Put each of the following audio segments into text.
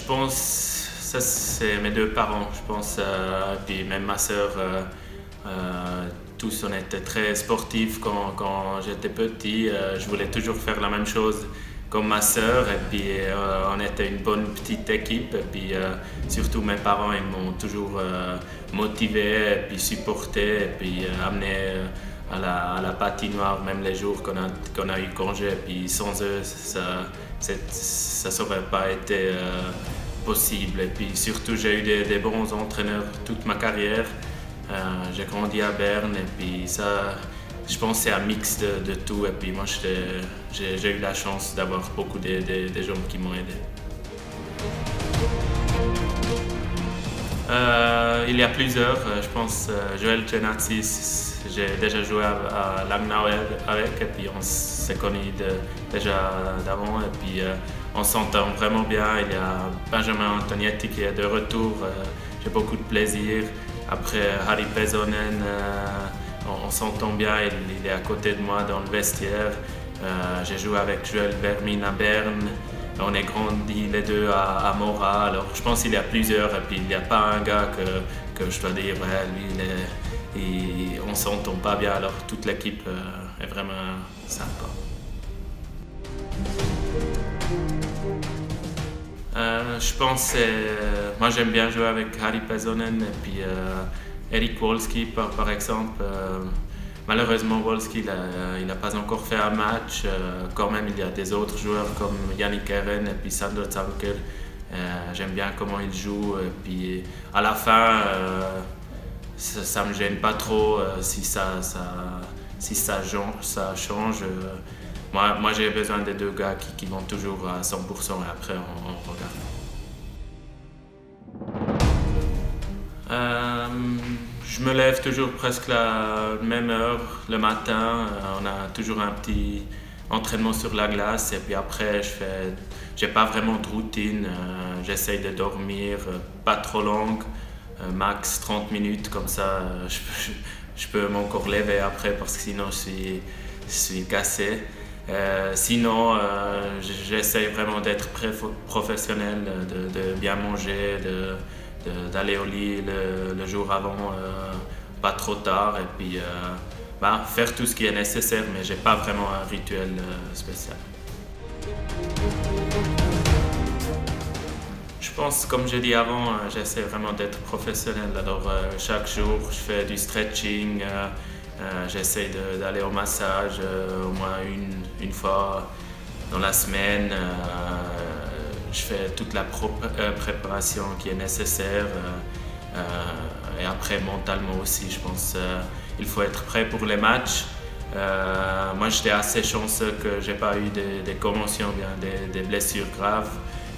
Je pense ça c'est mes deux parents, je pense, puis même ma sœur, tous on était très sportifs quand j'étais petit. Je voulais toujours faire la même chose comme ma sœur et puis on était une bonne petite équipe et puis surtout mes parents ils m'ont toujours motivé et puis supporté et puis amené à la patinoire même les jours qu'on a eu congé et puis sans eux ça n'aurait pas été possible et puis surtout j'ai eu des bons entraîneurs toute ma carrière. J'ai grandi à Berne et puis ça je pense que c'est un mix de tout et puis moi j'ai eu la chance d'avoir beaucoup de gens qui m'ont aidé. Il y a plusieurs, je pense Joel Genatsis, j'ai déjà joué à Langnau avec et puis on s'est connus déjà d'avant et puis on s'entend vraiment bien. Il y a Benjamin Antonietti qui est de retour, j'ai beaucoup de plaisir. Après Harry Pesonen, on s'entend bien, il est à côté de moi dans le vestiaire. J'ai joué avec Joel Vermin à Berne. On est grandis les deux à Mora. Alors je pense qu'il y a plusieurs et puis il n'y a pas un gars que je dois dire ouais, lui on s'entend pas bien. Alors toute l'équipe est vraiment sympa. Je pense moi j'aime bien jouer avec Harry Pesonen et puis Eric Wolski par exemple. Malheureusement Wolski il n'a pas encore fait un match. Quand même il y a des autres joueurs comme Yannick Even et puis Sandro Zanker. J'aime bien comment il joue et puis à la fin ça me gêne pas trop si ça change. Moi j'ai besoin des deux gars qui vont toujours à 100% et après on regarde. Je me lève toujours presque la même heure le matin. On a toujours un petit entraînement sur la glace et puis après j'ai pas vraiment de routine. J'essaye de dormir pas trop longue, max 30 minutes comme ça. Je peux m'encore lever après parce que sinon je suis cassé. Sinon, j'essaye vraiment d'être professionnel, de bien manger, d'aller au lit le jour avant, pas trop tard, et puis faire tout ce qui est nécessaire, mais j'ai pas vraiment un rituel spécial. Je pense, comme j'ai dit avant, j'essaie vraiment d'être professionnel. Alors chaque jour, je fais du stretching. J'essaie d'aller au massage au moins une fois dans la semaine. Je fais toute la préparation qui est nécessaire. Et après, mentalement aussi, je pense il faut être prêt pour les matchs. Moi, j'étais assez chanceux que je n'ai pas eu des commotions, bien des blessures graves.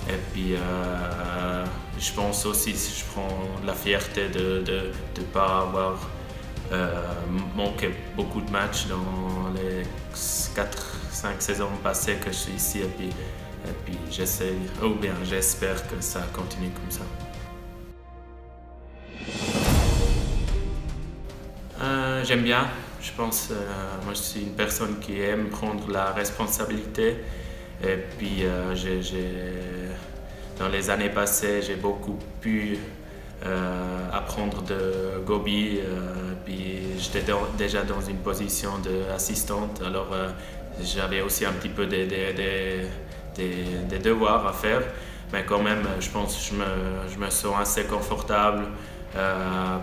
Et puis, je pense aussi, je prends de la fierté de ne pas avoir manqué beaucoup de matchs dans les 4-5 saisons passées que je suis ici. Et puis j'essaie, ou bien j'espère que ça continue comme ça. J'aime bien. Je pense, moi je suis une personne qui aime prendre la responsabilité. Et puis dans les années passées, j'ai beaucoup pu apprendre de Gobi. Puis j'étais déjà dans une position d'assistante. Alors j'avais aussi un petit peu des devoirs à faire. Mais quand même, je pense que je me sens assez confortable.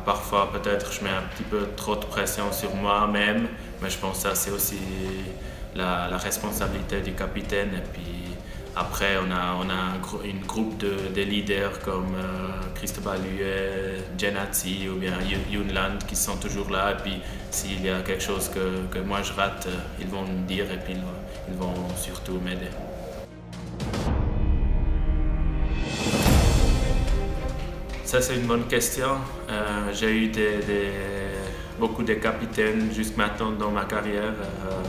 Parfois, peut-être, je mets un petit peu trop de pression sur moi-même, mais je pense que ça, c'est aussi la responsabilité du capitaine. Et puis après, on a une groupe de leaders comme Cristobal Huet, Genatsi ou bien Junland qui sont toujours là. Et puis s'il y a quelque chose que moi je rate, ils vont me dire et puis ils vont surtout m'aider. Ça, c'est une bonne question. J'ai eu beaucoup de capitaines jusqu'à maintenant dans ma carrière.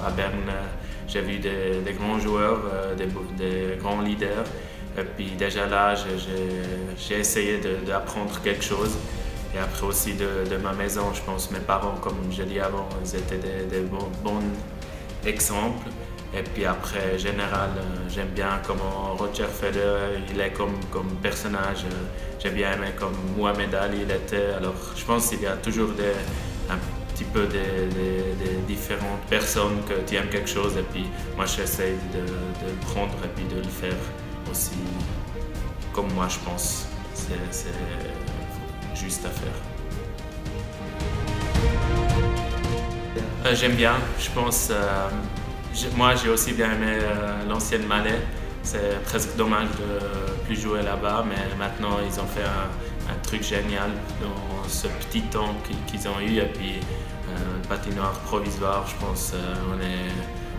À Berne, j'ai vu des grands joueurs, des grands leaders. Et puis déjà là, j'ai essayé d'apprendre quelque chose. Et après aussi de ma maison, je pense mes parents, comme je l'ai dit avant, ils étaient des bons exemples. Et puis après, général, j'aime bien comment Roger Federer il est comme personnage. J'ai bien aimé comme Mohamed Ali il était. Alors je pense qu'il y a toujours un petit peu des différentes personnes que tu aimes quelque chose et puis moi j'essaie de le prendre et puis de le faire aussi comme moi je pense. C'est juste à faire. J'aime bien, je pense. Moi j'ai aussi bien aimé l'ancienne Malais. C'est presque dommage de plus jouer là-bas, mais maintenant ils ont fait un truc génial dans ce petit temps qu'ils ont eu. Et puis le patinoire provisoire, je pense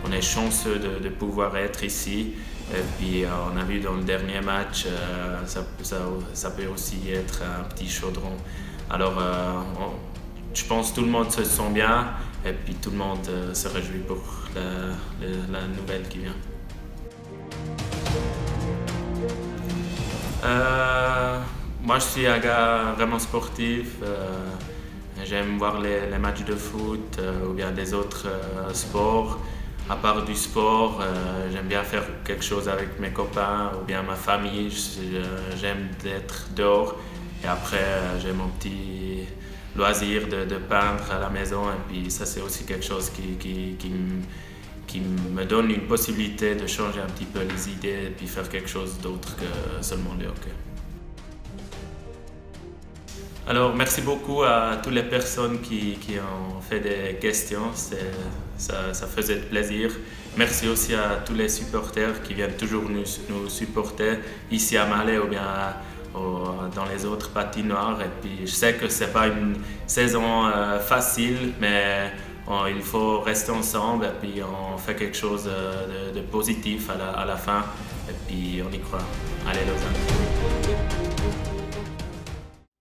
on est chanceux de pouvoir être ici. Et puis on a vu dans le dernier match, ça peut aussi être un petit chaudron. Alors je pense que tout le monde se sent bien et puis tout le monde se réjouit pour la nouvelle qui vient. Moi je suis un gars vraiment sportif. J'aime voir les matchs de foot ou bien des autres sports. À part du sport, j'aime bien faire quelque chose avec mes copains ou bien ma famille. J'aime être dehors et après j'ai mon petit loisir de peindre à la maison et puis ça c'est aussi quelque chose qui me donne une possibilité de changer un petit peu les idées et puis faire quelque chose d'autre que seulement le hockey. Alors merci beaucoup à toutes les personnes qui ont fait des questions, ça faisait plaisir. Merci aussi à tous les supporters qui viennent toujours nous supporter ici à Malais ou bien dans les autres patinoires. Et puis je sais que ce n'est pas une saison facile, mais il faut rester ensemble et puis on fait quelque chose de positif à la fin et puis on y croit. Allez Lausanne!